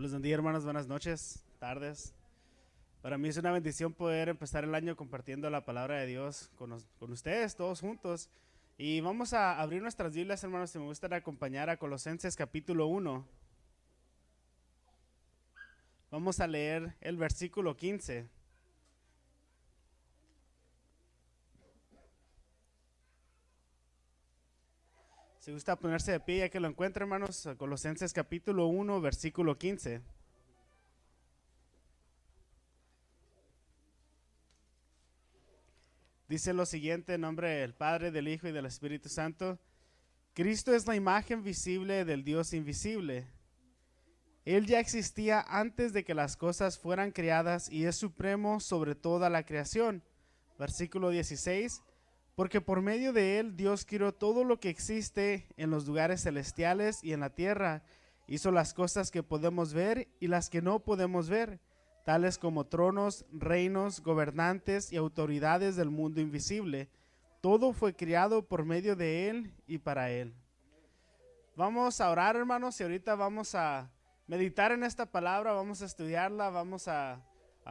Dios los bendiga, hermanos. Buenas noches, tardes. Para mí es una bendición poder empezar el año compartiendo la palabra de Dios con ustedes, todos juntos. Y vamos a abrir nuestras Biblias, hermanos, si me gustan acompañar a Colosenses capítulo 1. Vamos a leer el versículo 15. Si gusta ponerse de pie ya que lo encuentre, hermanos, Colosenses capítulo 1, versículo 15. Dice lo siguiente en nombre del Padre, del Hijo y del Espíritu Santo. Cristo es la imagen visible del Dios invisible. Él ya existía antes de que las cosas fueran creadas y es supremo sobre toda la creación. Versículo 16. Porque por medio de él Dios creó todo lo que existe en los lugares celestiales y en la tierra. Hizo las cosas que podemos ver y las que no podemos ver, tales como tronos, reinos, gobernantes y autoridades del mundo invisible. Todo fue creado por medio de él y para él. Vamos a orar, hermanos, y ahorita vamos a meditar en esta palabra, vamos a estudiarla, vamos a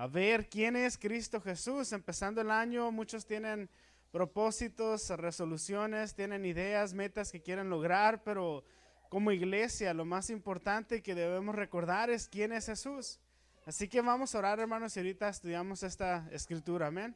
ver quién es Cristo Jesús. Empezando el año, muchos tienen propósitos, resoluciones, tienen ideas, metas que quieren lograr, pero como iglesia lo más importante que debemos recordar es quién es Jesús. Así que vamos a orar, hermanos, y ahorita estudiamos esta escritura. Amén.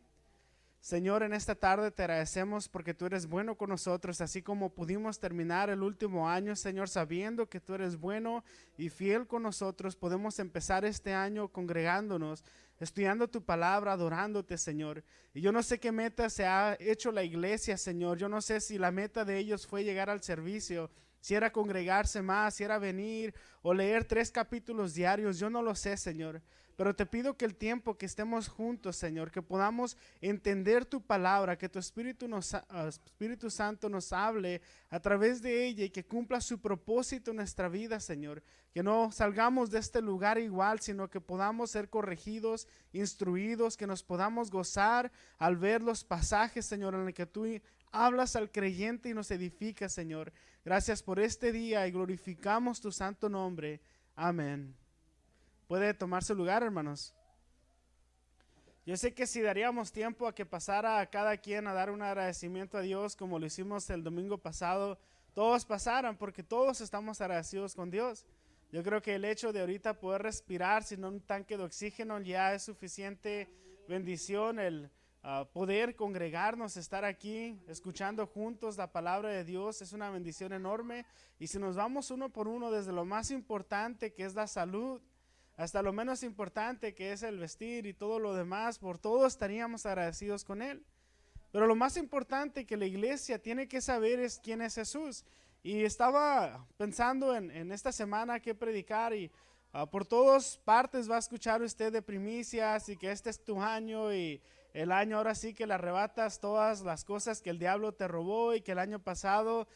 Señor, en esta tarde te agradecemos porque tú eres bueno con nosotros, así como pudimos terminar el último año, Señor, sabiendo que tú eres bueno y fiel con nosotros. Podemos empezar este año congregándonos, estudiando tu palabra, adorándote, Señor. Y yo no sé qué meta se ha hecho la iglesia, Señor. Yo no sé si la meta de ellos fue llegar al servicio, si era congregarse más, si era venir o leer 3 capítulos diarios. Yo no lo sé, Señor. Pero te pido que el tiempo que estemos juntos, Señor, que podamos entender tu palabra, que tu Espíritu Santo nos hable a través de ella y que cumpla su propósito en nuestra vida, Señor. Que no salgamos de este lugar igual, sino que podamos ser corregidos, instruidos, que nos podamos gozar al ver los pasajes, Señor, en el que tú hablas al creyente y nos edificas, Señor. Gracias por este día y glorificamos tu santo nombre. Amén. Puede tomar su lugar, hermanos. Yo sé que si daríamos tiempo a que pasara a cada quien a dar un agradecimiento a Dios como lo hicimos el domingo pasado, todos pasaran porque todos estamos agradecidos con Dios. Yo creo que el hecho de ahorita poder respirar sin un tanque de oxígeno ya es suficiente bendición. El poder congregarnos, estar aquí escuchando juntos la palabra de Dios es una bendición enorme. Y si nos vamos uno por uno, desde lo más importante que es la salud hasta lo menos importante que es el vestir y todo lo demás, por todo estaríamos agradecidos con Él. Pero lo más importante que la iglesia tiene que saber es quién es Jesús. Y estaba pensando en esta semana qué predicar y por todas partes va a escuchar usted de primicias y que este es tu año y el año ahora sí que le arrebatas todas las cosas que el diablo te robó y que el año pasado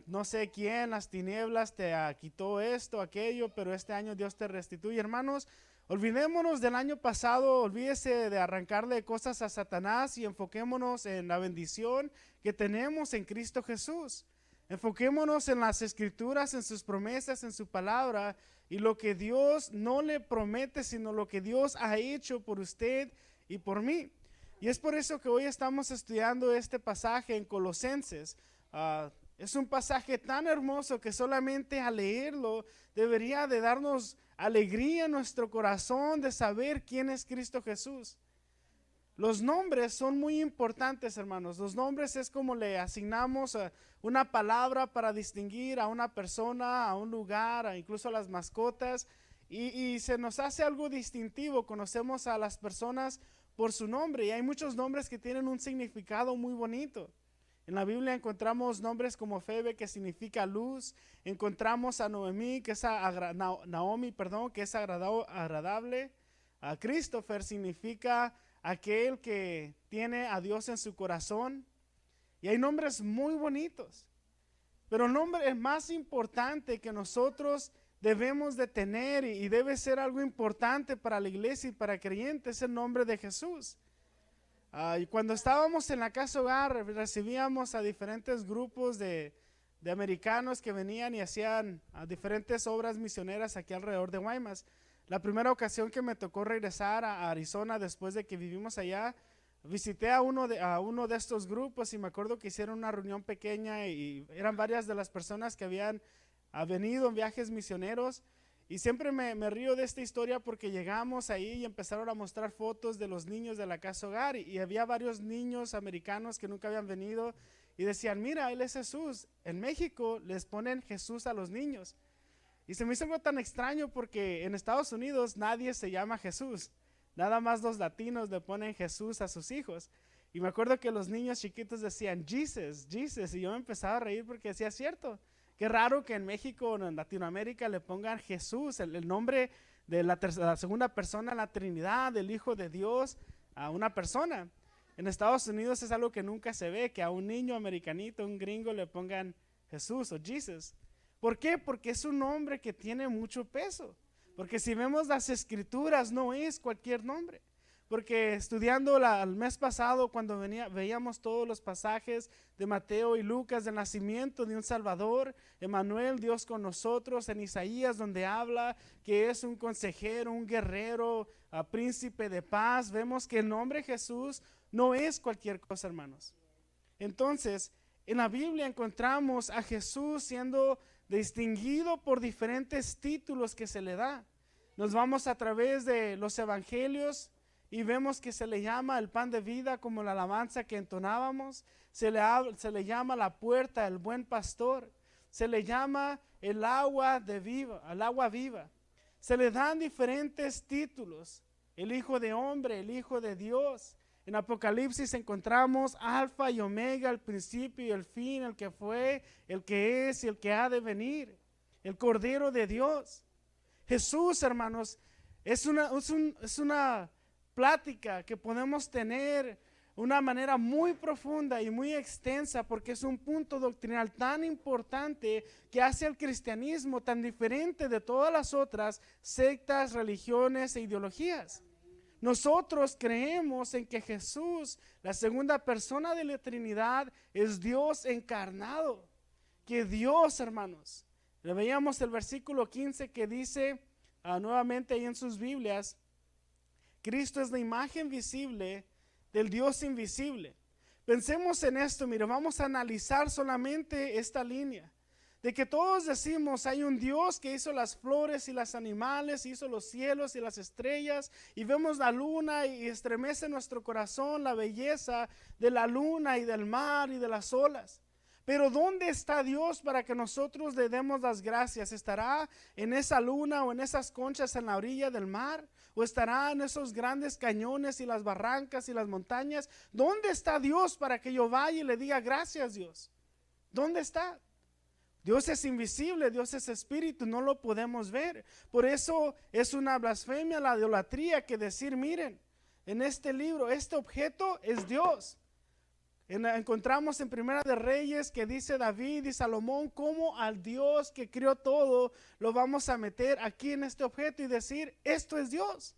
no sé quién, las tinieblas te quitó esto, aquello, pero este año Dios te restituye. Hermanos, olvidémonos del año pasado, olvídese de arrancarle cosas a Satanás y enfoquémonos en la bendición que tenemos en Cristo Jesús. Enfoquémonos en las escrituras, en sus promesas, en su palabra y lo que Dios no le promete, sino lo que Dios ha hecho por usted y por mí. Y es por eso que hoy estamos estudiando este pasaje en Colosenses. Es un pasaje tan hermoso que solamente al leerlo debería de darnos alegría en nuestro corazón de saber quién es Cristo Jesús. Los nombres son muy importantes, hermanos. Los nombres es como le asignamos una palabra para distinguir a una persona, a un lugar, incluso a las mascotas. Y se nos hace algo distintivo. Conocemos a las personas por su nombre y hay muchos nombres que tienen un significado muy bonito. En la Biblia encontramos nombres como Febe, que significa luz. Encontramos a Naomi, que es agradable. A Christopher significa aquel que tiene a Dios en su corazón. Y hay nombres muy bonitos. Pero el nombre más importante que nosotros debemos de tener y debe ser algo importante para la iglesia y para el creyente es el nombre de Jesús. Y cuando estábamos en la casa hogar recibíamos a diferentes grupos de de americanos que venían y hacían diferentes obras misioneras aquí alrededor de Guaymas. La primera ocasión que me tocó regresar a Arizona después de que vivimos allá, visité a uno de estos grupos y me acuerdo que hicieron una reunión pequeña y eran varias de las personas que habían venido en viajes misioneros. Y siempre me río de esta historia porque llegamos ahí y empezaron a mostrar fotos de los niños de la casa hogar y había varios niños americanos que nunca habían venido y decían, mira, él es Jesús. En México les ponen Jesús a los niños. Y se me hizo algo tan extraño porque en Estados Unidos nadie se llama Jesús. Nada más los latinos le ponen Jesús a sus hijos. Y me acuerdo que los niños chiquitos decían, Jesus, Jesus. Y yo me empezaba a reír porque decía, cierto. Qué raro que en México o en Latinoamérica le pongan Jesús, el nombre de la segunda persona, la Trinidad, del Hijo de Dios, a una persona. En Estados Unidos es algo que nunca se ve, que a un niño americanito, un gringo, le pongan Jesús o Jesus. ¿Por qué? Porque es un nombre que tiene mucho peso. Porque si vemos las escrituras, no es cualquier nombre. Porque estudiando el mes pasado, cuando veíamos todos los pasajes de Mateo y Lucas del nacimiento de un Salvador, Emmanuel, Dios con nosotros, en Isaías, donde habla que es un consejero, un guerrero, príncipe de paz, vemos que el nombre Jesús no es cualquier cosa, hermanos. Entonces, en la Biblia encontramos a Jesús siendo distinguido por diferentes títulos que se le da. Nos vamos a través de los evangelios y vemos que se le llama el pan de vida, como la alabanza que entonábamos. Se le llama la puerta, el buen pastor. Se le llama el agua viva. Se le dan diferentes títulos. El Hijo de Hombre, el Hijo de Dios. En Apocalipsis encontramos Alfa y Omega, el principio y el fin, el que fue, el que es y el que ha de venir. El Cordero de Dios. Jesús, hermanos, es una plática que podemos tener una manera muy profunda y muy extensa porque es un punto doctrinal tan importante que hace al cristianismo tan diferente de todas las otras sectas, religiones e ideologías. Nosotros creemos en que Jesús, la segunda persona de la Trinidad, es Dios encarnado. Que Dios, hermanos, le veíamos el versículo 15 que dice nuevamente ahí en sus Biblias, Cristo es la imagen visible del Dios invisible. Pensemos en esto, mire, vamos a analizar solamente esta línea. De que todos decimos, hay un Dios que hizo las flores y los animales, hizo los cielos y las estrellas, y vemos la luna y estremece nuestro corazón la belleza de la luna y del mar y de las olas. Pero ¿dónde está Dios para que nosotros le demos las gracias? ¿Estará en esa luna o en esas conchas en la orilla del mar? ¿O estará en esos grandes cañones y las barrancas y las montañas? ¿Dónde está Dios para que yo vaya y le diga gracias, Dios? ¿Dónde está? Dios es invisible, Dios es espíritu, no lo podemos ver. Por eso es una blasfemia la idolatría que decir, miren, en este libro, este objeto es Dios. Encontramos en Primera de Reyes que dice David y Salomón, cómo al Dios que creó todo lo vamos a meter aquí en este objeto y decir, esto es Dios.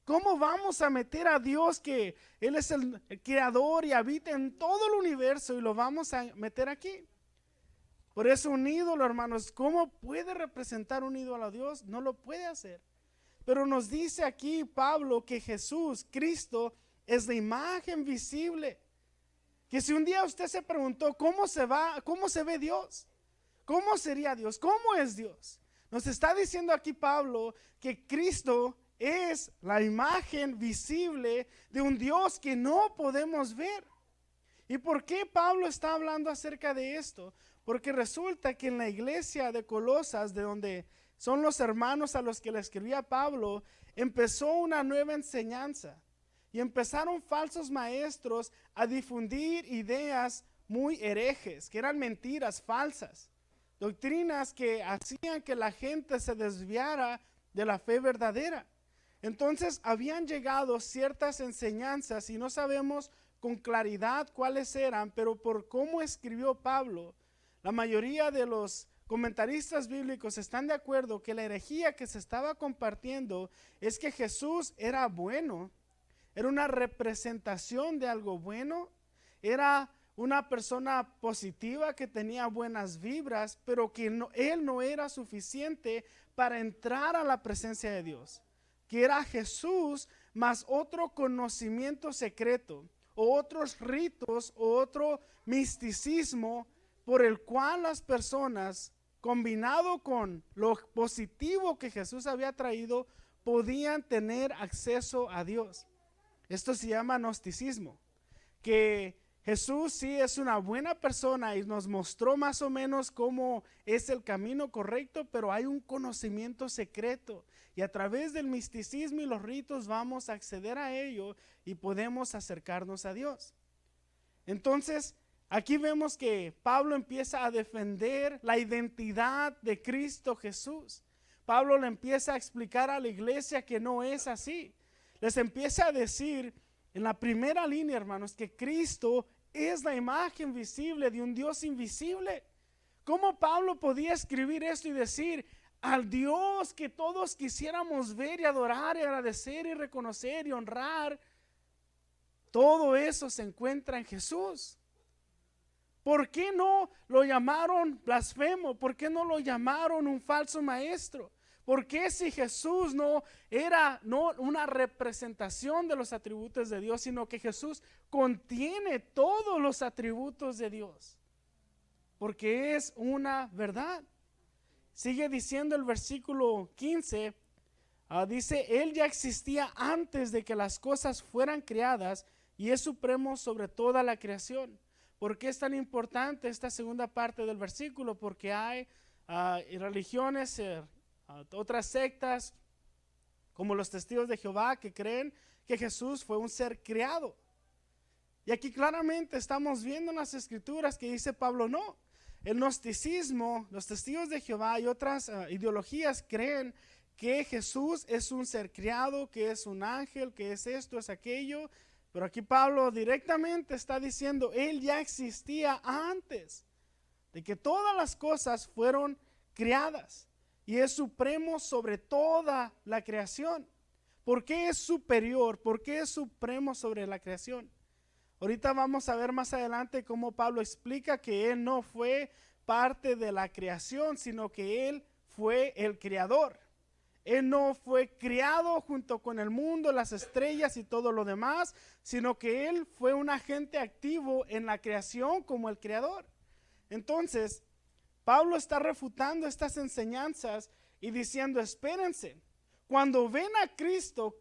¿Cómo vamos a meter a Dios que Él es el creador y habita en todo el universo y lo vamos a meter aquí? Por eso un ídolo, hermanos, ¿cómo puede representar un ídolo a Dios? No lo puede hacer. Pero nos dice aquí Pablo que Jesús, Cristo, es la imagen visible. Que si un día usted se preguntó cómo se ve Dios, cómo sería Dios, cómo es Dios, nos está diciendo aquí Pablo que Cristo es la imagen visible de un Dios que no podemos ver. ¿Y por qué Pablo está hablando acerca de esto? Porque resulta que en la iglesia de Colosas, de donde son los hermanos a los que le escribía Pablo, empezó una nueva enseñanza. Y empezaron falsos maestros a difundir ideas muy herejes, que eran mentiras falsas, doctrinas que hacían que la gente se desviara de la fe verdadera. Entonces habían llegado ciertas enseñanzas y no sabemos con claridad cuáles eran, pero por cómo escribió Pablo, la mayoría de los comentaristas bíblicos están de acuerdo que la herejía que se estaba compartiendo es que Jesús era bueno. Era una representación de algo bueno, era una persona positiva que tenía buenas vibras, pero que él no era suficiente para entrar a la presencia de Dios. Que era Jesús más otro conocimiento secreto, o otros ritos, o otro misticismo por el cual las personas, combinado con lo positivo que Jesús había traído, podían tener acceso a Dios. Esto se llama gnosticismo, que Jesús sí es una buena persona y nos mostró más o menos cómo es el camino correcto, pero hay un conocimiento secreto y a través del misticismo y los ritos vamos a acceder a ello y podemos acercarnos a Dios. Entonces, aquí vemos que Pablo empieza a defender la identidad de Cristo Jesús. Pablo le empieza a explicar a la iglesia que no es así. Les empieza a decir en la primera línea, hermanos, que Cristo es la imagen visible de un Dios invisible. ¿Cómo Pablo podía escribir esto y decir al Dios que todos quisiéramos ver y adorar y agradecer y reconocer y honrar? Todo eso se encuentra en Jesús. ¿Por qué no lo llamaron blasfemo? ¿Por qué no lo llamaron un falso maestro? ¿Por qué si Jesús no era una representación de los atributos de Dios, sino que Jesús contiene todos los atributos de Dios? Porque es una verdad. Sigue diciendo el versículo 15, dice, Él ya existía antes de que las cosas fueran creadas y es supremo sobre toda la creación. ¿Por qué es tan importante esta segunda parte del versículo? Porque hay religiones, otras sectas, como los testigos de Jehová, que creen que Jesús fue un ser creado. Y aquí claramente estamos viendo en las escrituras que dice Pablo, no. El gnosticismo, los testigos de Jehová y otras ideologías creen que Jesús es un ser creado, que es un ángel, que es esto, es aquello. Pero aquí Pablo directamente está diciendo, Él ya existía antes de que todas las cosas fueron creadas. Y es supremo sobre toda la creación. ¿Por qué es superior? ¿Por qué es supremo sobre la creación? Ahorita vamos a ver más adelante cómo Pablo explica que Él no fue parte de la creación, sino que Él fue el creador. Él no fue creado junto con el mundo, las estrellas y todo lo demás, sino que Él fue un agente activo en la creación como el creador. Entonces, Pablo está refutando estas enseñanzas y diciendo, espérense, cuando ven a Cristo,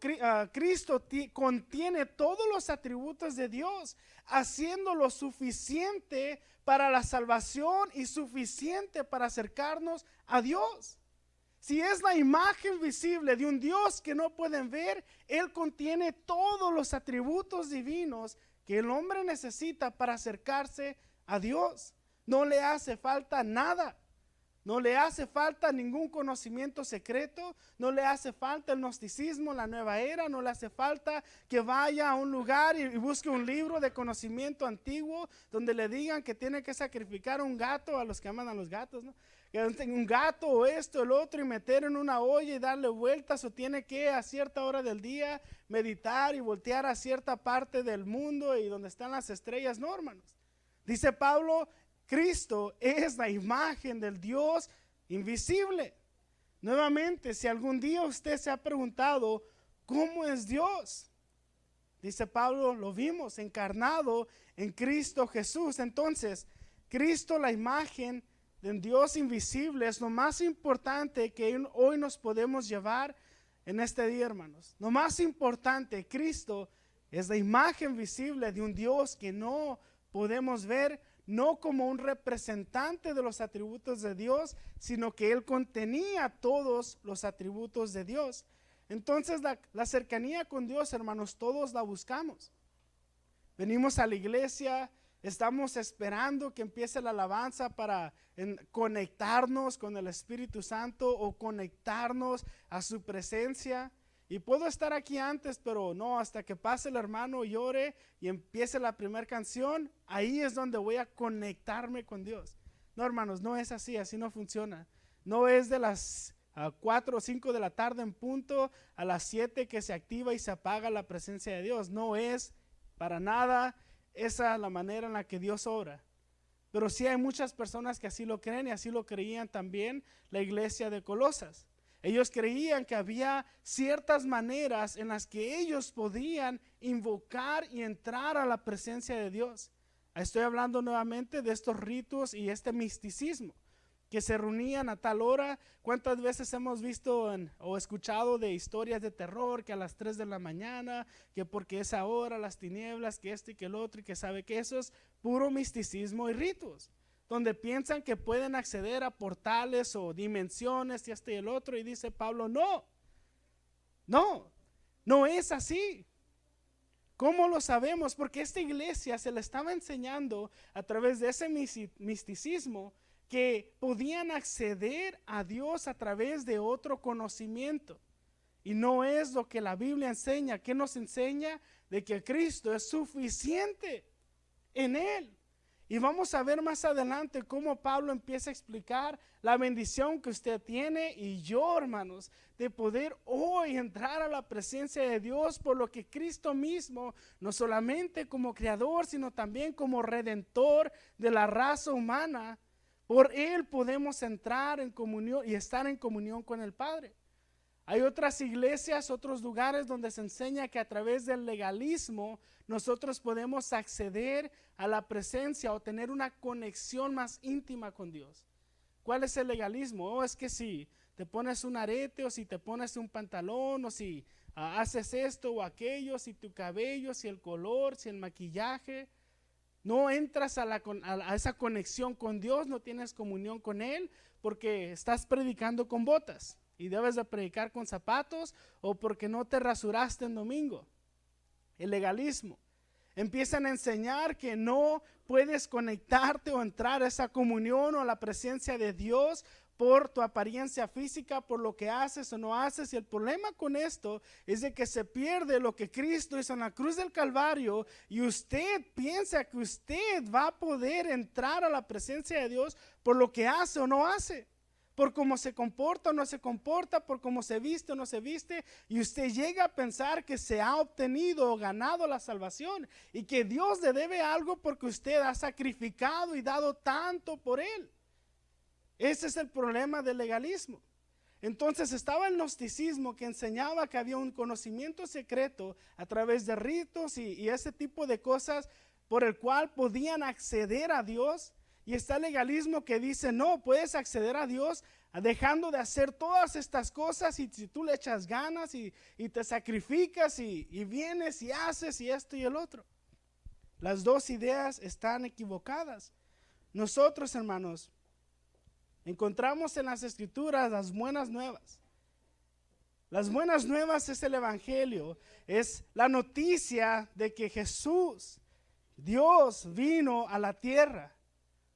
Cristo contiene todos los atributos de Dios, haciéndolo suficiente para la salvación y suficiente para acercarnos a Dios. Si es la imagen visible de un Dios que no pueden ver, Él contiene todos los atributos divinos que el hombre necesita para acercarse a Dios. No le hace falta nada. No le hace falta ningún conocimiento secreto, no le hace falta el gnosticismo, la nueva era, no le hace falta que vaya a un lugar y busque un libro de conocimiento antiguo donde le digan que tiene que sacrificar un gato, a los que aman a los gatos, ¿no? Que un gato o esto, el otro, y meter en una olla y darle vueltas, o tiene que a cierta hora del día meditar y voltear a cierta parte del mundo y donde están las estrellas. No, hermanos. Dice Pablo, Cristo es la imagen del Dios invisible. Nuevamente, si algún día usted se ha preguntado, ¿cómo es Dios? Dice Pablo, lo vimos encarnado en Cristo Jesús. Entonces, Cristo, la imagen del Dios invisible, es lo más importante que hoy nos podemos llevar en este día, hermanos. Lo más importante, Cristo es la imagen visible de un Dios que no podemos ver, no como un representante de los atributos de Dios, sino que Él contenía todos los atributos de Dios. Entonces la cercanía con Dios, hermanos, todos la buscamos. Venimos a la iglesia, estamos esperando que empiece la alabanza para conectarnos con el Espíritu Santo o conectarnos a su presencia. Y puedo estar aquí antes, pero no, hasta que pase el hermano y ore y empiece la primera canción, ahí es donde voy a conectarme con Dios. No, hermanos, no es así, así no funciona. No es de las 4 o 5 de la tarde en punto a las 7 que se activa y se apaga la presencia de Dios. No es para nada esa es la manera en la que Dios obra. Pero sí hay muchas personas que así lo creen y así lo creían también la iglesia de Colosas. Ellos creían que había ciertas maneras en las que ellos podían invocar y entrar a la presencia de Dios. Estoy hablando nuevamente de estos ritos y este misticismo, que se reunían a tal hora. ¿Cuántas veces hemos visto o escuchado de historias de terror que a las 3 de la mañana, que porque es ahora las tinieblas, que esto y que el otro, y que sabe que eso es puro misticismo y ritos, donde piensan que pueden acceder a portales o dimensiones y este y el otro, y dice Pablo, no es así. ¿Cómo lo sabemos? Porque esta iglesia se le estaba enseñando a través de ese misticismo que podían acceder a Dios a través de otro conocimiento. Y no es lo que la Biblia enseña. ¿Qué nos enseña? De que Cristo es suficiente en Él. Y vamos a ver más adelante cómo Pablo empieza a explicar la bendición que usted tiene y yo, hermanos, de poder hoy entrar a la presencia de Dios por lo que Cristo mismo, no solamente como creador, sino también como redentor de la raza humana, por Él podemos entrar en comunión y estar en comunión con el Padre. Hay otras iglesias, otros lugares donde se enseña que a través del legalismo nosotros podemos acceder a la presencia o tener una conexión más íntima con Dios. ¿Cuál es el legalismo? Es que si te pones un arete o si te pones un pantalón o si haces esto o aquello, si tu cabello, si el color, si el maquillaje, no entras a esa conexión con Dios, no tienes comunión con Él porque estás predicando con botas. Y debes de predicar con zapatos o porque no te rasuraste en domingo. El legalismo. Empiezan a enseñar que no puedes conectarte o entrar a esa comunión o a la presencia de Dios por tu apariencia física, por lo que haces o no haces. Y el problema con esto es de que se pierde lo que Cristo hizo en la cruz del Calvario y usted piensa que usted va a poder entrar a la presencia de Dios por lo que hace o no hace, por cómo se comporta o no se comporta, por cómo se viste o no se viste, y usted llega a pensar que se ha obtenido o ganado la salvación y que Dios le debe algo porque usted ha sacrificado y dado tanto por Él. Ese es el problema del legalismo. Entonces estaba el gnosticismo, que enseñaba que había un conocimiento secreto a través de ritos y ese tipo de cosas por el cual podían acceder a Dios. Y está el legalismo que dice, no, puedes acceder a Dios dejando de hacer todas estas cosas, y si tú le echas ganas y te sacrificas y vienes y haces y esto y el otro. Las dos ideas están equivocadas. Nosotros, hermanos, encontramos en las Escrituras las buenas nuevas. Las buenas nuevas es el Evangelio, es la noticia de que Jesús, Dios, vino a la tierra.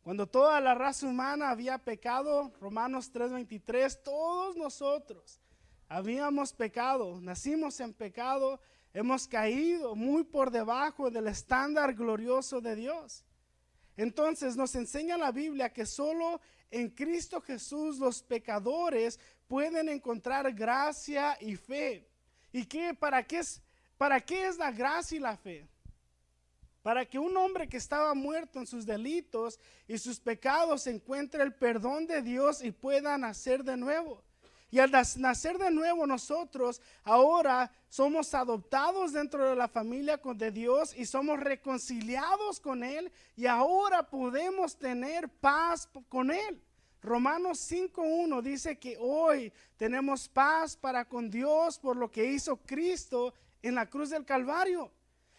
Cuando toda la raza humana había pecado, Romanos 3:23, todos nosotros habíamos pecado, nacimos en pecado, hemos caído muy por debajo del estándar glorioso de Dios. Entonces nos enseña la Biblia que solo en Cristo Jesús los pecadores pueden encontrar gracia y fe. ¿Y para qué es la gracia y la fe? Para que un hombre que estaba muerto en sus delitos y sus pecados encuentre el perdón de Dios y pueda nacer de nuevo. Y al nacer de nuevo nosotros ahora somos adoptados dentro de la familia de Dios y somos reconciliados con Él y ahora podemos tener paz con Él. Romanos 5:1 dice que hoy tenemos paz para con Dios por lo que hizo Cristo en la cruz del Calvario.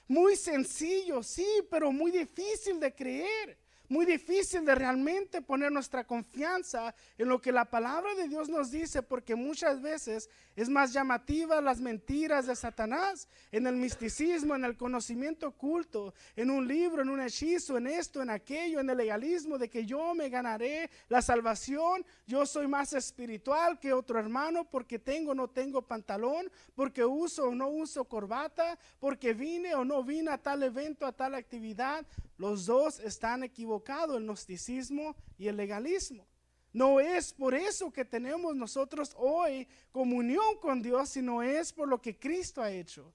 Muy sencillo, sí, pero muy difícil de creer, muy difícil de realmente poner nuestra confianza en lo que la palabra de Dios nos dice, porque muchas veces es más llamativa las mentiras de Satanás, en el misticismo, en el conocimiento oculto, en un libro, en un hechizo, en esto, en aquello, en el legalismo de que yo me ganaré la salvación, yo soy más espiritual que otro hermano porque tengo o no tengo pantalón, porque uso o no uso corbata, porque vine o no vine a tal evento, a tal actividad. Los dos están equivocados, el gnosticismo y el legalismo. No es por eso que tenemos nosotros hoy comunión con Dios, sino es por lo que Cristo ha hecho.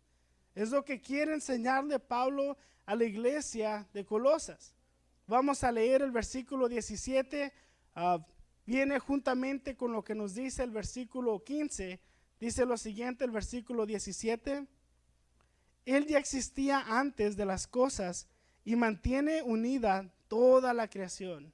Es lo que quiere enseñarle Pablo a la iglesia de Colosas. Vamos a leer el versículo 17, viene juntamente con lo que nos dice el versículo 15. Dice lo siguiente el versículo 17: Él ya existía antes de las cosas y mantiene unida toda la creación.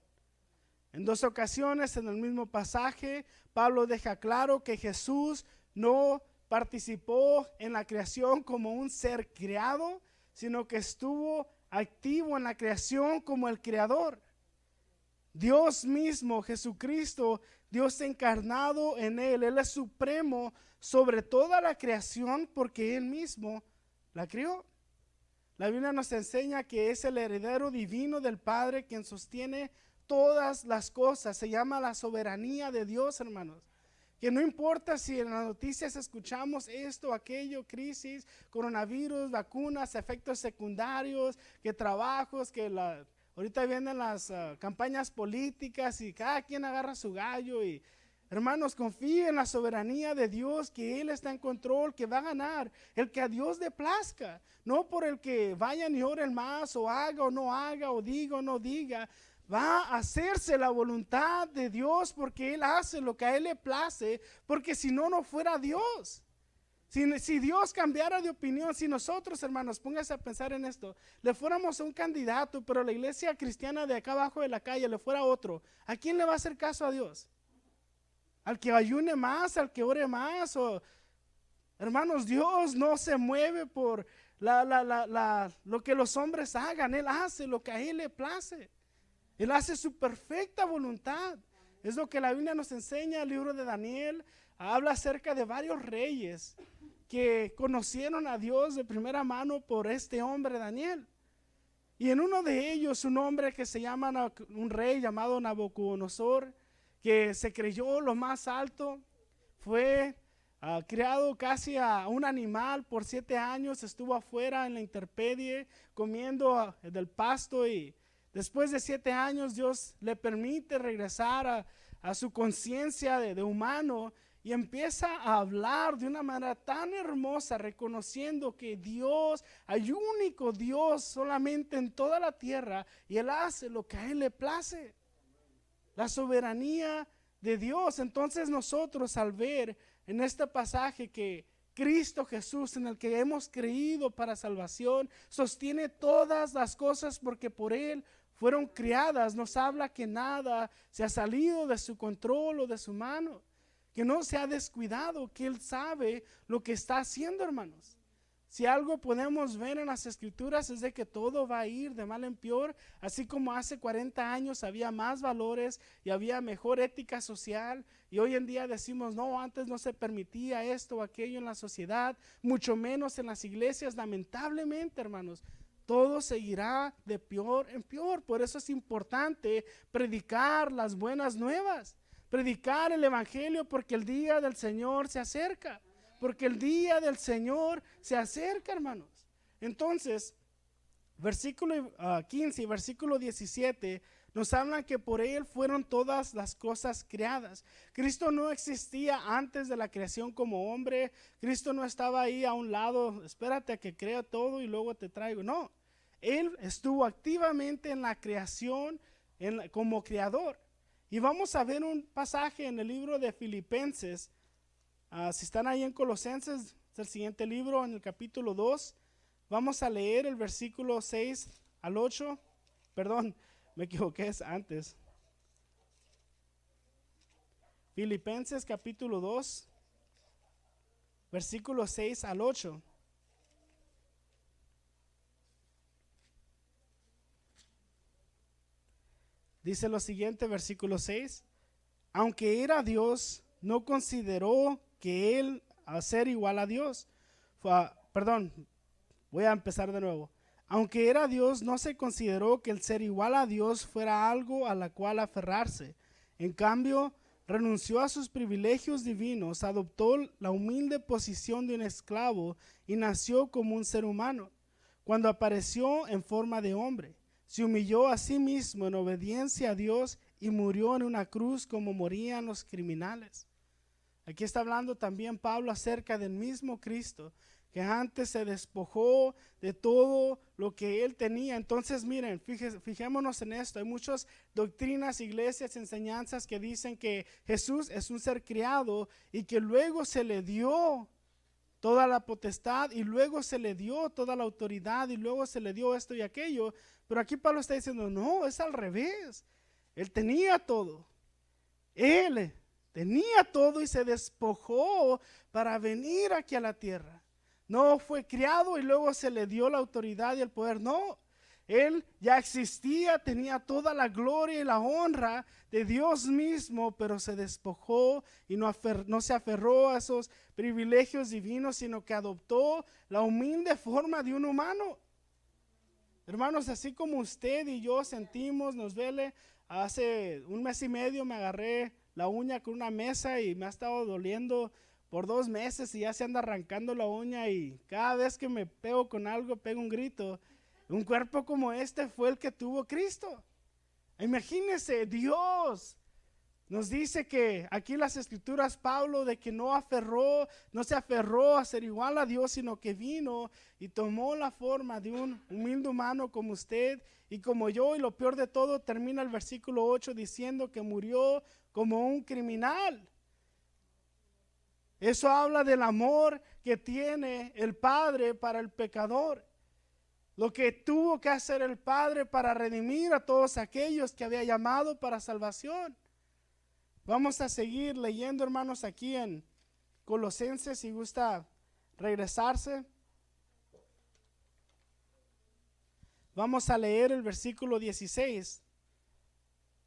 En 2 ocasiones en el mismo pasaje, Pablo deja claro que Jesús no participó en la creación como un ser creado, sino que estuvo activo en la creación como el creador. Dios mismo, Jesucristo, Dios encarnado en Él es supremo sobre toda la creación porque Él mismo la creó. La Biblia nos enseña que es el heredero divino del Padre quien sostiene todas las cosas. Se llama la soberanía de Dios, hermanos. Que no importa si en las noticias escuchamos esto, aquello, crisis, coronavirus, vacunas, efectos secundarios, que trabajos, que ahorita vienen las campañas políticas y cada quien agarra su gallo. Y hermanos, confíen en la soberanía de Dios, que Él está en control, que va a ganar el que a Dios le plazca, no por el que vayan y oren más, o haga o no haga, o diga o no diga. Va a hacerse la voluntad de Dios porque Él hace lo que a Él le place, porque si no, no fuera Dios. Si Dios cambiara de opinión, si nosotros, hermanos, pónganse a pensar en esto, le fuéramos a un candidato, pero la iglesia cristiana de acá abajo de la calle le fuera otro, ¿a quién le va a hacer caso a Dios? ¿Al que ayune más, al que ore más? Hermanos, Dios no se mueve por lo que los hombres hagan. Él hace lo que a Él le place. Él hace su perfecta voluntad. Es lo que la Biblia nos enseña. El libro de Daniel habla acerca de varios reyes que conocieron a Dios de primera mano por este hombre Daniel. Y en uno de ellos, un hombre que se llama, un rey llamado Nabucodonosor, que se creyó lo más alto, fue criado casi a un animal por 7 años, estuvo afuera en la intemperie comiendo del pasto, y después de 7 años Dios le permite regresar a su conciencia de humano, y empieza a hablar de una manera tan hermosa, reconociendo que Dios, hay un único Dios solamente en toda la tierra, y Él hace lo que a Él le place. La soberanía de Dios. Entonces nosotros, al ver en este pasaje que Cristo Jesús, en el que hemos creído para salvación, sostiene todas las cosas porque por Él fueron criadas, nos habla que nada se ha salido de su control o de su mano, que no se ha descuidado, que Él sabe lo que está haciendo, hermanos. Si algo podemos ver en las escrituras es de que todo va a ir de mal en peor, así como hace 40 años había más valores y había mejor ética social, y hoy en día decimos no, antes no se permitía esto o aquello en la sociedad, mucho menos en las iglesias. Lamentablemente, hermanos, todo seguirá de peor en peor. Por eso es importante predicar las buenas nuevas, predicar el evangelio, porque el día del Señor se acerca. Porque el día del Señor se acerca, hermanos. Entonces, versículo 15 y versículo 17 nos hablan que por Él fueron todas las cosas creadas. Cristo no existía antes de la creación como hombre. Cristo no estaba ahí a un lado, espérate a que crea todo y luego te traigo. No, Él estuvo activamente en la creación como creador. Y vamos a ver un pasaje en el libro de Filipenses. Si están ahí en Colosenses, es el siguiente libro, en el capítulo 2, vamos a leer el versículo 6 al 8, perdón, me equivoqué, es antes. Filipenses capítulo 2, versículo 6 al 8. Dice lo siguiente, versículo 6, aunque era Dios, no consideró que Él a ser igual a Dios, voy a empezar de nuevo. Aunque era Dios, no se consideró que el ser igual a Dios fuera algo a la cual aferrarse. En cambio, renunció a sus privilegios divinos, adoptó la humilde posición de un esclavo y nació como un ser humano. Cuando apareció en forma de hombre, se humilló a sí mismo en obediencia a Dios y murió en una cruz como morían los criminales. Aquí está hablando también Pablo acerca del mismo Cristo, que antes se despojó de todo lo que él tenía. Entonces miren, fijémonos en esto. Hay muchas doctrinas, iglesias, enseñanzas que dicen que Jesús es un ser criado y que luego se le dio toda la potestad y luego se le dio toda la autoridad y luego se le dio esto y aquello. Pero aquí Pablo está diciendo, no, es al revés. Él tenía todo. Él tenía todo y se despojó para venir aquí a la tierra. No fue criado y luego se le dio la autoridad y el poder. No, él ya existía, tenía toda la gloria y la honra de Dios mismo, pero se despojó y no se aferró a esos privilegios divinos, sino que adoptó la humilde forma de un humano. Hermanos, así como usted y yo sentimos, nos duele. Hace un mes y medio me agarré la uña con una mesa y me ha estado doliendo por 2 meses y ya se anda arrancando la uña, y cada vez que me pego con algo, pego un grito. Un cuerpo como este fue el que tuvo Cristo. Imagínense, Dios nos dice que aquí en las escrituras Pablo de que no se aferró a ser igual a Dios, sino que vino y tomó la forma de un humilde humano como usted y como yo. Y lo peor de todo, termina el versículo 8 diciendo que murió como un criminal. Eso habla del amor que tiene el Padre para el pecador. Lo que tuvo que hacer el Padre para redimir a todos aquellos que había llamado para salvación. Vamos a seguir leyendo, hermanos, aquí en Colosenses, si gusta regresarse. Vamos a leer el versículo 16.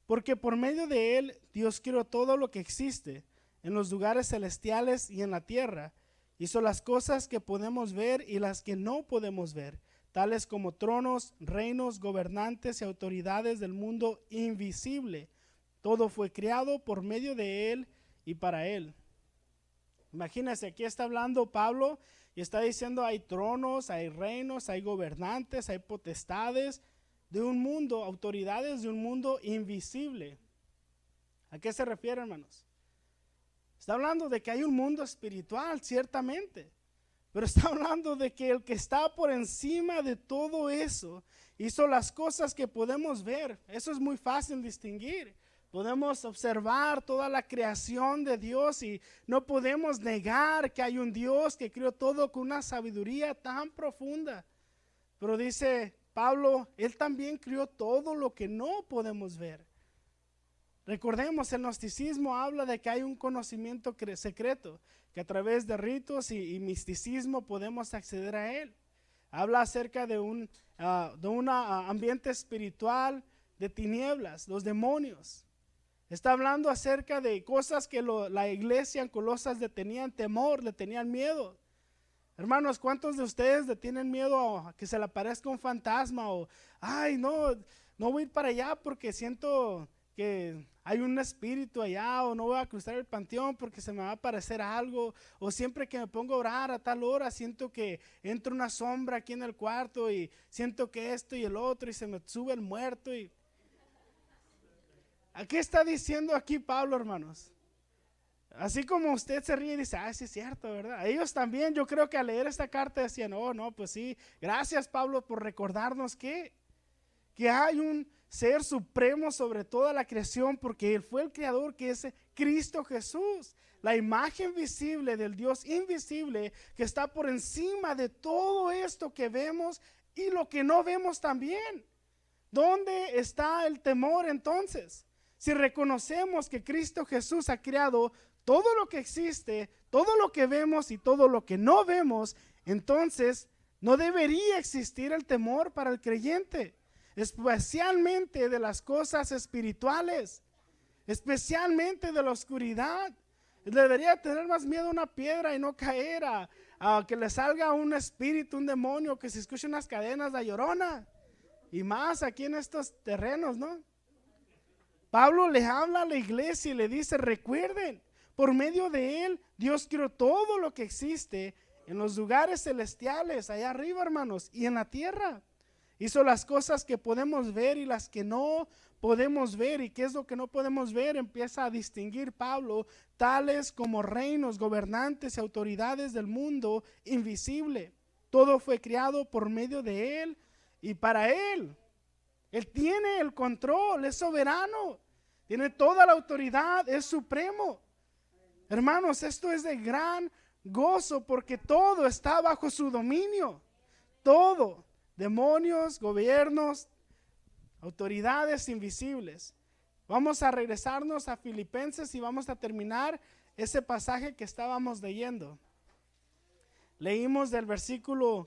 Porque por medio de él Dios creó todo lo que existe en los lugares celestiales y en la tierra. Hizo las cosas que podemos ver y las que no podemos ver, tales como tronos, reinos, gobernantes y autoridades del mundo invisible. Todo fue creado por medio de él y para él. Imagínense, aquí está hablando Pablo y está diciendo hay tronos, hay reinos, hay gobernantes, hay potestades de un mundo, autoridades de un mundo invisible. ¿A qué se refiere, hermanos? Está hablando de que hay un mundo espiritual, ciertamente, pero está hablando de que el que está por encima de todo eso hizo las cosas que podemos ver. Eso es muy fácil distinguir. Podemos observar toda la creación de Dios y no podemos negar que hay un Dios que creó todo con una sabiduría tan profunda. Pero dice Pablo, él también creó todo lo que no podemos ver. Recordemos, el gnosticismo habla de que hay un conocimiento secreto, que a través de ritos y misticismo podemos acceder a él. Habla acerca de un ambiente espiritual de tinieblas, los demonios. Está hablando acerca de cosas que la iglesia en Colosas le tenían temor, le tenían miedo. Hermanos, ¿cuántos de ustedes le tienen miedo a que se le aparezca un fantasma? O, ay, no voy a ir para allá porque siento que hay un espíritu allá, o no voy a cruzar el panteón porque se me va a aparecer algo, o siempre que me pongo a orar a tal hora siento que entra una sombra aquí en el cuarto y siento que esto y el otro y se me sube el muerto. ¿A qué está diciendo aquí Pablo, hermanos? Así como usted se ríe y dice, sí es cierto, ¿verdad? Ellos también, yo creo que al leer esta carta decían, no, pues sí, gracias Pablo por recordarnos que hay un ser supremo sobre toda la creación, porque él fue el creador, que es Cristo Jesús, la imagen visible del Dios invisible que está por encima de todo esto que vemos y lo que no vemos también. ¿Dónde está el temor entonces? Si reconocemos que Cristo Jesús ha creado todo lo que existe, todo lo que vemos y todo lo que no vemos, entonces no debería existir el temor para el creyente, especialmente de las cosas espirituales, especialmente de la oscuridad. Debería tener más miedo a una piedra y no caer a que le salga un espíritu, un demonio, que se escuche unas cadenas de Llorona, y más aquí en estos terrenos, ¿no? Pablo le habla a la iglesia y le dice, recuerden, por medio de él Dios creó todo lo que existe en los lugares celestiales, allá arriba, hermanos, y en la tierra. Hizo las cosas que podemos ver y las que no podemos ver. ¿Y qué es lo que no podemos ver? Empieza a distinguir Pablo, tales como reinos, gobernantes y autoridades del mundo invisible. Todo fue creado por medio de Él y para Él. Él tiene el control, es soberano, tiene toda la autoridad, es supremo. Hermanos, esto es de gran gozo porque todo está bajo su dominio. Todo, demonios, gobiernos, autoridades invisibles. Vamos a regresarnos a Filipenses y vamos a terminar ese pasaje que estábamos leyendo. Leímos del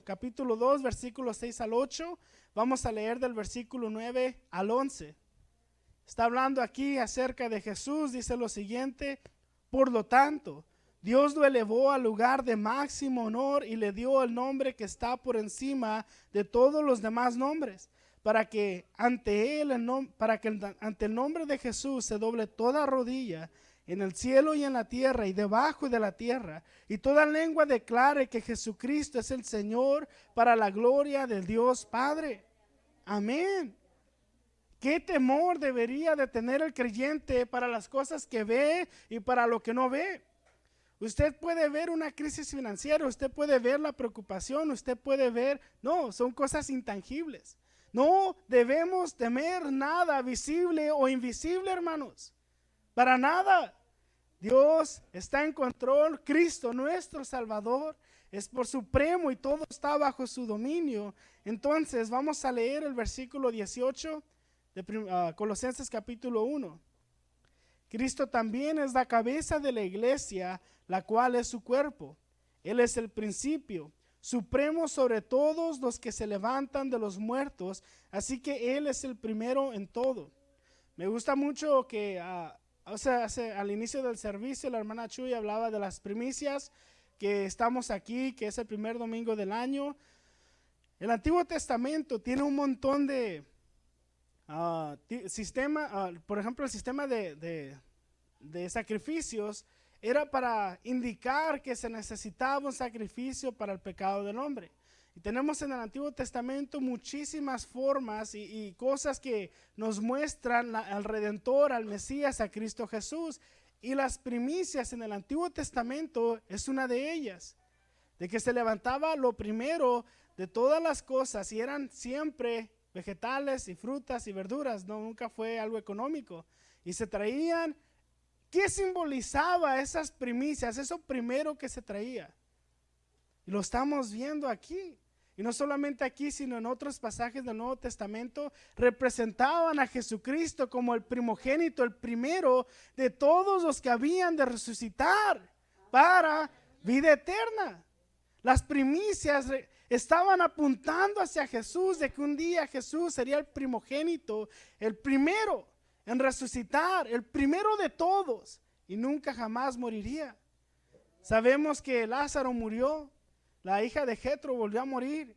capítulo 2, versículos 6 al 8. Vamos a leer del versículo 9 al 11. Está hablando aquí acerca de Jesús. Dice lo siguiente: por lo tanto, Dios lo elevó al lugar de máximo honor y le dio el nombre que está por encima de todos los demás nombres, para que ante el nombre de Jesús se doble toda rodilla en el cielo y en la tierra y debajo de la tierra, y toda lengua declare que Jesucristo es el Señor, para la gloria del Dios Padre. Amén. ¿Qué temor debería de tener el creyente para las cosas que ve y para lo que no ve? Usted puede ver una crisis financiera, usted puede ver la preocupación, usted puede ver, no, son cosas intangibles. No debemos temer nada visible o invisible, hermanos, para nada. Dios está en control, Cristo nuestro Salvador es por supremo y todo está bajo su dominio. Entonces vamos a leer el versículo 18 de Colosenses capítulo 1. Cristo también es la cabeza de la iglesia, la cual es su cuerpo. Él es el principio, supremo sobre todos los que se levantan de los muertos, así que Él es el primero en todo. Me gusta mucho que al inicio del servicio la hermana Chuy hablaba de las primicias, que estamos aquí, que es el primer domingo del año. El Antiguo Testamento tiene un montón de por ejemplo, el sistema de sacrificios era para indicar que se necesitaba un sacrificio para el pecado del hombre. Y tenemos en el Antiguo Testamento muchísimas formas y cosas que nos muestran al Redentor, al Mesías, a Cristo Jesús. Y las primicias en el Antiguo Testamento es una de ellas, de que se levantaba lo primero de todas las cosas y eran siempre vegetales y frutas y verduras, no, nunca fue algo económico. Y se traían, ¿qué simbolizaba esas primicias? Eso primero que se traía. Y lo estamos viendo aquí. Y no solamente aquí, sino en otros pasajes del Nuevo Testamento, representaban a Jesucristo como el primogénito, el primero de todos los que habían de resucitar para vida eterna. Las primicias estaban apuntando hacia Jesús, de que un día Jesús sería el primogénito, el primero en resucitar, el primero de todos, y nunca jamás moriría. Sabemos que Lázaro murió, la hija de Jetro volvió a morir,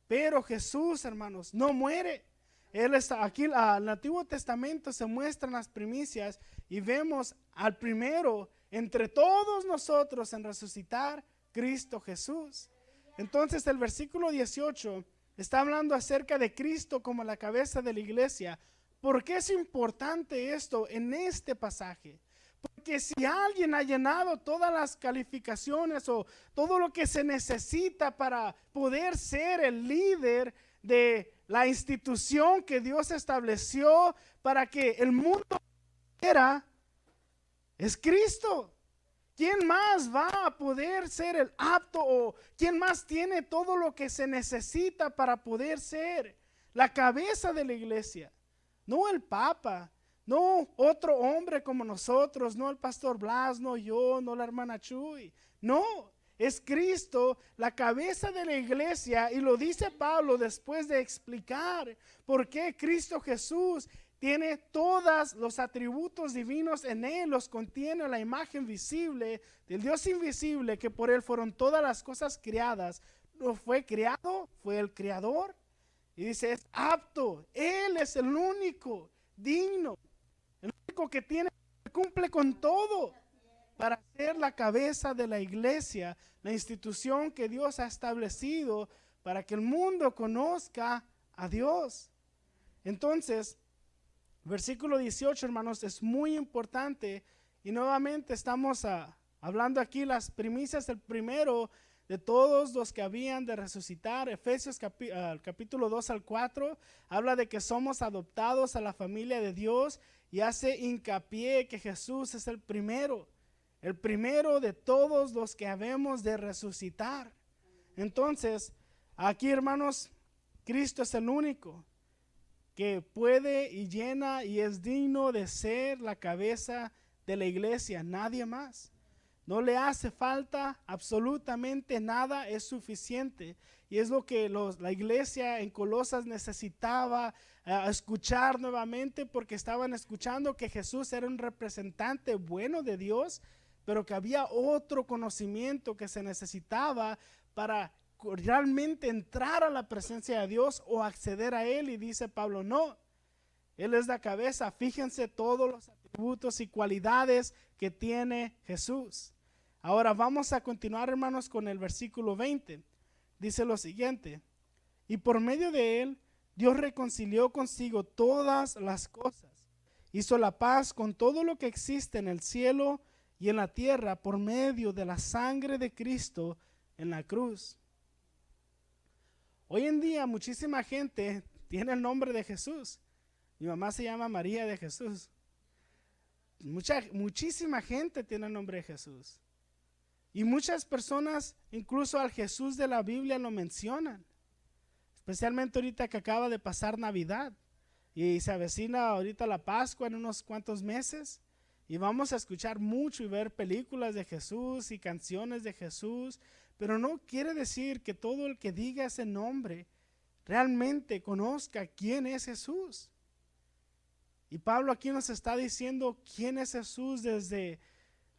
pero Jesús, hermanos, no muere. Él está aquí, en el Antiguo Testamento se muestran las primicias y vemos al primero entre todos nosotros en resucitar, Cristo Jesús. Entonces el versículo 18 está hablando acerca de Cristo como la cabeza de la iglesia. ¿Por qué es importante esto en este pasaje? Porque si alguien ha llenado todas las calificaciones o todo lo que se necesita para poder ser el líder de la institución que Dios estableció para que el mundo era, es Cristo. ¿Quién más va a poder ser el apto o quién más tiene todo lo que se necesita para poder ser la cabeza de la iglesia? No el Papa, no otro hombre como nosotros, no el pastor Blas, no yo, no la hermana Chuy. No, es Cristo la cabeza de la iglesia, y lo dice Pablo después de explicar por qué Cristo Jesús tiene todos los atributos divinos en Él, los contiene la imagen visible del Dios invisible, que por Él fueron todas las cosas creadas. No fue creado, fue el creador. Y dice, es apto, Él es el único digno, el único que cumple con todo para ser la cabeza de la iglesia, la institución que Dios ha establecido para que el mundo conozca a Dios. Entonces, versículo 18, hermanos, es muy importante. Y nuevamente estamos hablando aquí las primicias, el primero de todos los que habían de resucitar. Efesios capítulo 2 al 4 habla de que somos adoptados a la familia de Dios y hace hincapié que Jesús es el primero de todos los que habemos de resucitar. Entonces, aquí, hermanos, Cristo es el único que puede y llena y es digno de ser la cabeza de la iglesia, nadie más. No le hace falta absolutamente nada, es suficiente. Y es lo que la iglesia en Colosas necesitaba escuchar nuevamente, porque estaban escuchando que Jesús era un representante bueno de Dios, pero que había otro conocimiento que se necesitaba para realmente entrar a la presencia de Dios o acceder a Él. Y dice Pablo, no, Él es la cabeza. Fíjense todos los atributos y cualidades que tiene Jesús. Ahora vamos a continuar, hermanos, con el versículo 20. Dice lo siguiente: y por medio de Él, Dios reconcilió consigo todas las cosas. Hizo la paz con todo lo que existe en el cielo y en la tierra por medio de la sangre de Cristo en la cruz. Hoy en día muchísima gente tiene el nombre de Jesús. Mi mamá se llama María de Jesús. Muchísima gente tiene el nombre de Jesús. Y muchas personas, incluso al Jesús de la Biblia, lo mencionan. Especialmente ahorita que acaba de pasar Navidad. Y se avecina ahorita la Pascua en unos cuantos meses. Y vamos a escuchar mucho y ver películas de Jesús y canciones de Jesús. Pero no quiere decir que todo el que diga ese nombre realmente conozca quién es Jesús. Y Pablo aquí nos está diciendo quién es Jesús desde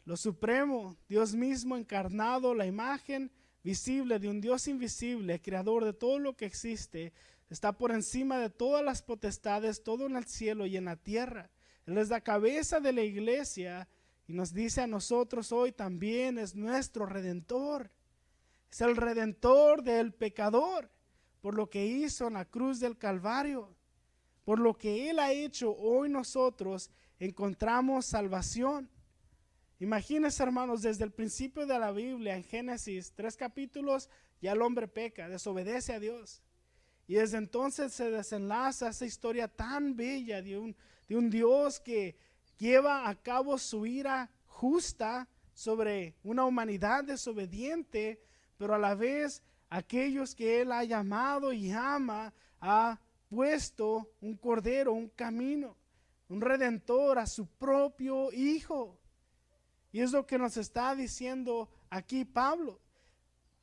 lo supremo, Dios mismo encarnado, la imagen visible de un Dios invisible, creador de todo lo que existe. Está por encima de todas las potestades, todo en el cielo y en la tierra. Él es la cabeza de la iglesia y nos dice a nosotros hoy también es nuestro redentor. Es el redentor del pecador por lo que hizo en la cruz del Calvario. Por lo que Él ha hecho, hoy nosotros encontramos salvación. Imagínense, hermanos, desde el principio de la Biblia, en Génesis 3 capítulos, ya el hombre peca, desobedece a Dios. Y desde entonces se desenlaza esa historia tan bella de un Dios que lleva a cabo su ira justa sobre una humanidad desobediente, pero a la vez aquellos que Él ha llamado y ama, ha puesto un cordero, un camino, un redentor, a su propio Hijo. Y es lo que nos está diciendo aquí Pablo.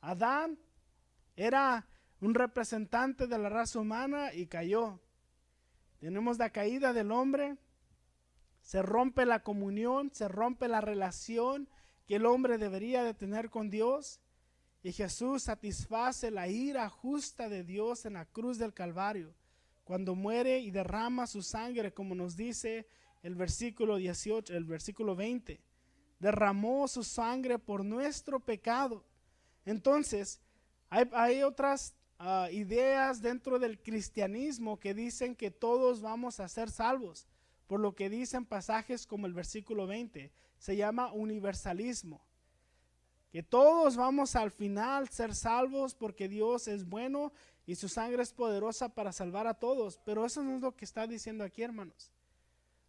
Adán era un representante de la raza humana y cayó. Tenemos la caída del hombre, se rompe la comunión, se rompe la relación que el hombre debería de tener con Dios. Y Jesús satisface la ira justa de Dios en la cruz del Calvario, cuando muere y derrama su sangre, como nos dice el versículo 18, el versículo 20. Derramó su sangre por nuestro pecado. Entonces, hay otras ideas dentro del cristianismo que dicen que todos vamos a ser salvos, por lo que dicen pasajes como el versículo 20. Se llama universalismo. Que todos vamos al final ser salvos porque Dios es bueno y su sangre es poderosa para salvar a todos. Pero eso no es lo que está diciendo aquí, hermanos.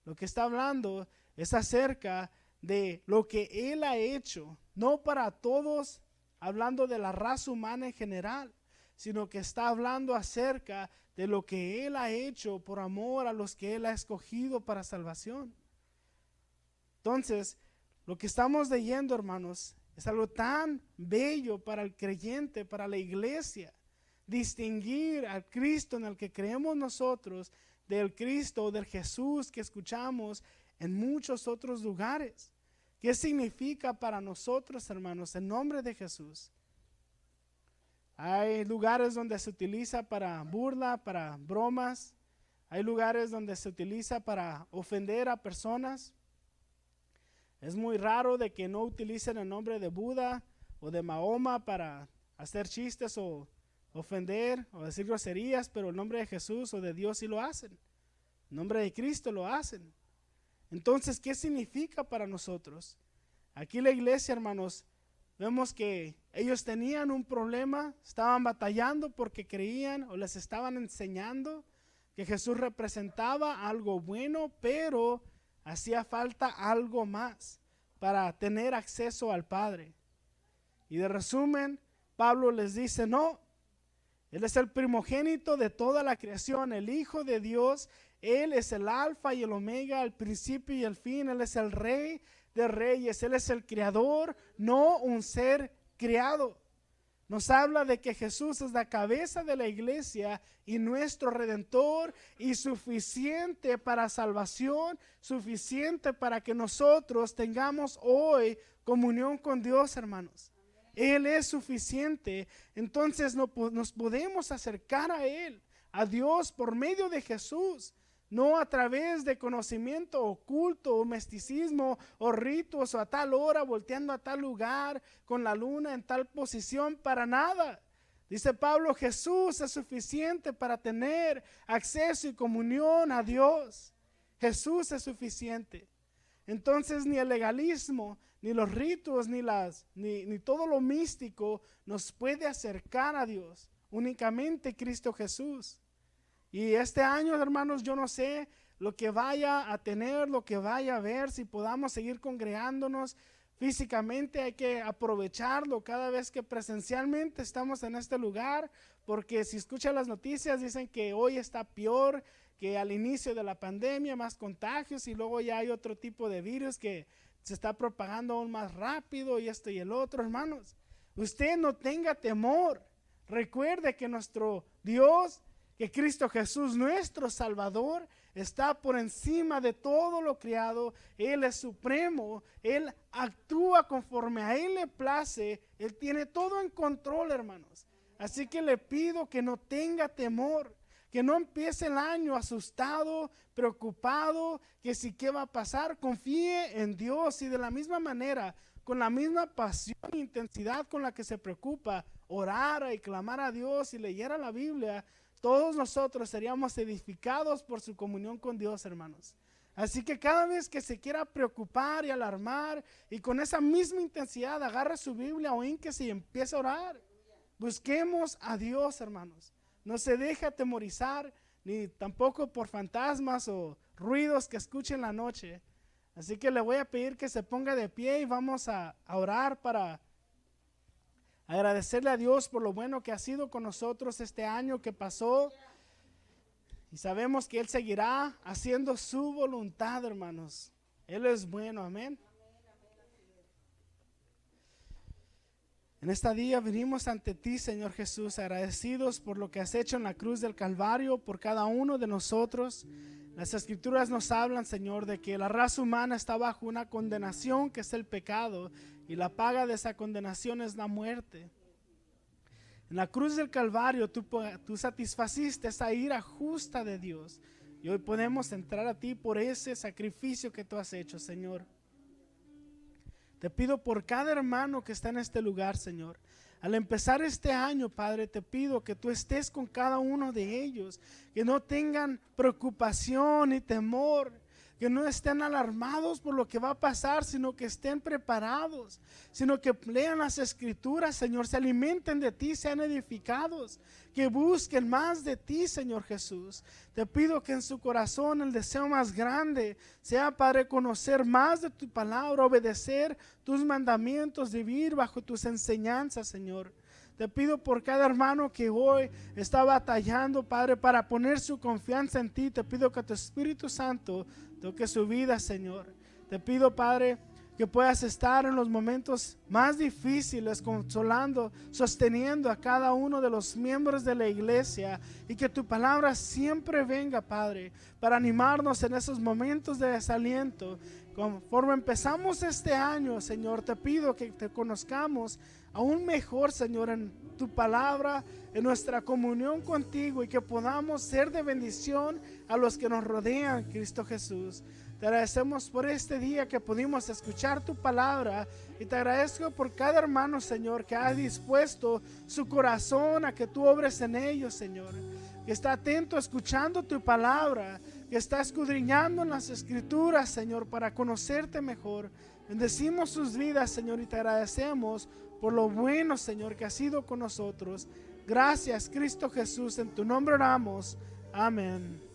Lo que está hablando es acerca de lo que Él ha hecho, no para todos, hablando de la raza humana en general, sino que está hablando acerca de lo que Él ha hecho por amor a los que Él ha escogido para salvación. Entonces, lo que estamos leyendo, hermanos, es algo tan bello para el creyente, para la iglesia, distinguir al Cristo en el que creemos nosotros del Cristo, del Jesús que escuchamos en muchos otros lugares. ¿Qué significa para nosotros, hermanos, el nombre de Jesús? Hay lugares donde se utiliza para burla, para bromas. Hay lugares donde se utiliza para ofender a personas. Es muy raro de que no utilicen el nombre de Buda o de Mahoma para hacer chistes o ofender o decir groserías, pero en nombre de Jesús o de Dios sí lo hacen. En nombre de Cristo lo hacen. Entonces, ¿qué significa para nosotros? Aquí la iglesia, hermanos, vemos que ellos tenían un problema, estaban batallando porque creían o les estaban enseñando que Jesús representaba algo bueno, pero hacía falta algo más para tener acceso al Padre. Y de resumen, Pablo les dice, no, Él es el primogénito de toda la creación, el Hijo de Dios. Él es el alfa y el omega, el principio y el fin. Él es el rey de reyes. Él es el creador, no un ser creado. Nos habla de que Jesús es la cabeza de la iglesia y nuestro redentor, y suficiente para salvación, suficiente para que nosotros tengamos hoy comunión con Dios, hermanos. Él es suficiente. Entonces nos podemos acercar a Él, a Dios, por medio de Jesús. No a través de conocimiento oculto o misticismo o ritos o a tal hora volteando a tal lugar con la luna en tal posición, para nada. Dice Pablo, Jesús es suficiente para tener acceso y comunión a Dios. Jesús es suficiente. Entonces ni el legalismo, ni los ritos, ni todo lo místico nos puede acercar a Dios. Únicamente Cristo Jesús. Y este año, hermanos, yo no sé lo que vaya a tener, lo que vaya a ver, si podamos seguir congregándonos físicamente. Hay que aprovecharlo cada vez que presencialmente estamos en este lugar, porque si escuchan las noticias dicen que hoy está peor que al inicio de la pandemia, más contagios, y luego ya hay otro tipo de virus que se está propagando aún más rápido, y esto y el otro. Hermanos, usted no tenga temor. Recuerde que nuestro Dios, que Cristo Jesús, nuestro Salvador, está por encima de todo lo creado. Él es supremo. Él actúa conforme a Él le place. Él tiene todo en control, hermanos. Así que le pido que no tenga temor, que no empiece el año asustado, preocupado, que si qué va a pasar. Confíe en Dios, y de la misma manera, con la misma pasión e intensidad con la que se preocupa, orara y clamara a Dios y leyera la Biblia, todos nosotros seríamos edificados por su comunión con Dios, hermanos. Así que cada vez que se quiera preocupar y alarmar, y con esa misma intensidad agarre su Biblia o ínquese y empiece a orar. Busquemos a Dios, hermanos. No se deje atemorizar, ni tampoco por fantasmas o ruidos que escuche en la noche. Así que le voy a pedir que se ponga de pie y vamos a orar para agradecerle a Dios por lo bueno que ha sido con nosotros este año que pasó. Y sabemos que Él seguirá haciendo su voluntad, hermanos. Él es bueno, amén. En este día venimos ante ti, Señor Jesús, agradecidos por lo que has hecho en la cruz del Calvario por cada uno de nosotros. Las Escrituras nos hablan, Señor, de que la raza humana está bajo una condenación, que es el pecado, y la paga de esa condenación es la muerte. En la cruz del Calvario tú satisfaciste esa ira justa de Dios, y hoy podemos entrar a ti por ese sacrificio que tú has hecho, Señor. Te pido por cada hermano que está en este lugar, Señor. Al empezar este año, Padre, te pido que tú estés con cada uno de ellos, que no tengan preocupación ni temor, que no estén alarmados por lo que va a pasar, sino que estén preparados, sino que lean las Escrituras, Señor, se alimenten de ti, sean edificados, que busquen más de ti, Señor Jesús. Te pido que en su corazón el deseo más grande sea, Padre, conocer más de tu palabra, obedecer tus mandamientos, vivir bajo tus enseñanzas, Señor. Te pido por cada hermano que hoy está batallando, Padre, para poner su confianza en ti. Te pido que tu Espíritu Santo toque su vida, Señor. Te pido, Padre, que puedas estar en los momentos más difíciles, consolando, sosteniendo a cada uno de los miembros de la iglesia, y que tu palabra siempre venga, Padre, para animarnos en esos momentos de desaliento. Conforme empezamos este año, Señor, te pido que te conozcamos aún mejor, Señor, en tu palabra, en nuestra comunión contigo, y que podamos ser de bendición a los que nos rodean, Cristo Jesús. Te agradecemos por este día que pudimos escuchar tu palabra, y te agradezco por cada hermano, Señor, que ha dispuesto su corazón a que tú obres en ellos, Señor, que está atento escuchando tu palabra, que está escudriñando en las escrituras, Señor, para conocerte mejor. Bendecimos sus vidas, Señor, y te agradecemos por lo bueno, Señor, que has sido con nosotros. Gracias, Cristo Jesús, en tu nombre oramos. Amén.